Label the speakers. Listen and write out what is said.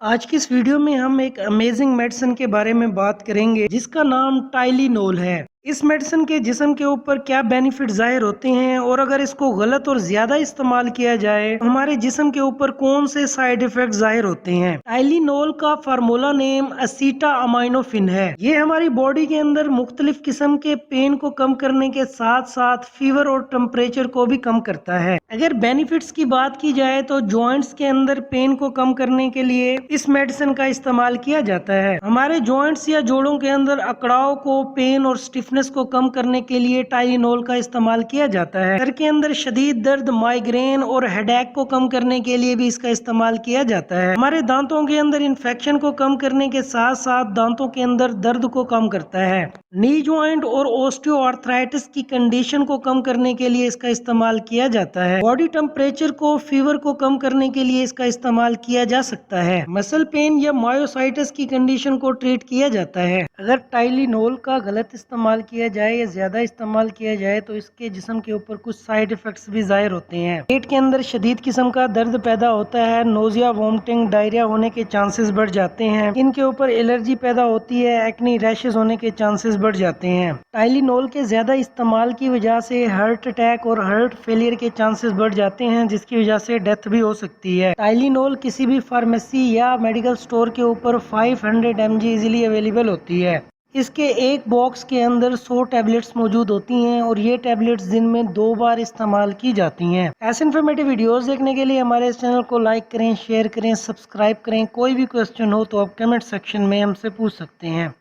Speaker 1: आज की इस वीडियो में हम एक अमेजिंग मेडिसिन के बारे में बात करेंगे जिसका नाम टाइलिनोल है। इस मेडिसिन के जिस्म के ऊपर क्या बेनिफिट जाहिर होते हैं और अगर इसको गलत और ज्यादा इस्तेमाल किया जाए तो हमारे जिस्म के ऊपर कौन से साइड इफेक्ट जाहिर होते हैं। टाइलिनोल का फार्मूला नेम असीटा अमाइनोफिन है। ये हमारी बॉडी के अंदर मुख्तलिफ किस्म के पेन को कम करने के साथ साथ फीवर और टेम्परेचर को भी कम करता है। अगर बेनिफिट्स की बात की जाए तो जॉइंट्स के अंदर पेन को कम करने के लिए इस मेडिसिन का इस्तेमाल किया जाता है। हमारे जॉइंट्स या जोड़ों के अंदर अकड़ाव को, पेन और स्टिफनेस को कम करने के लिए टाइलिनोल का इस्तेमाल किया जाता है। सर के अंदर शदीद दर्द, माइग्रेन और हेडेक को कम करने के लिए भी इसका इस्तेमाल किया जाता है। हमारे दांतों के अंदर इन्फेक्शन को कम करने के साथ साथ दांतों के अंदर दर्द को कम करता है। नी जॉइंट और ऑस्टियोआर्थराइटिस की कंडीशन को कम करने के लिए इसका इस्तेमाल किया जाता है। बॉडी टेम्परेचर को, फीवर को कम करने के लिए इसका इस्तेमाल किया जा सकता है। मसल पेन या मायोसाइटिस की कंडीशन को ट्रीट किया जाता है। अगर टाइलिनोल का गलत इस्तेमाल किया जाए या ज्यादा इस्तेमाल किया जाए तो इसके जिस्म के ऊपर कुछ साइड इफेक्ट्स भी जाहिर होते हैं। पेट के अंदर शदीद किस्म का दर्द पैदा होता है, नोजिया, वोमिटिंग, डायरिया होने के चांसेस बढ़ जाते हैं। इनके ऊपर एलर्जी पैदा होती है, एक्नी, रैशेस होने के चांसेस बढ़ जाते हैं। टाइलिनोल के ज्यादा इस्तेमाल की वजह से हार्ट अटैक और हार्ट फेलियर के चांसेस बढ़ जाते हैं, जिसकी वजह से डेथ भी हो सकती है। टाइलिनोल किसी भी फार्मेसी या मेडिकल स्टोर के ऊपर 500 mg इजीली अवेलेबल होती है। इसके एक बॉक्स के अंदर 100 टैबलेट्स मौजूद होती हैं और ये टैबलेट्स दिन में 2 बार इस्तेमाल की जाती हैं। ऐसे इन्फॉर्मेटिव वीडियोस देखने के लिए हमारे इस चैनल को लाइक करें, शेयर करें, सब्सक्राइब करें। कोई भी क्वेश्चन हो तो आप कमेंट सेक्शन में हमसे पूछ सकते हैं।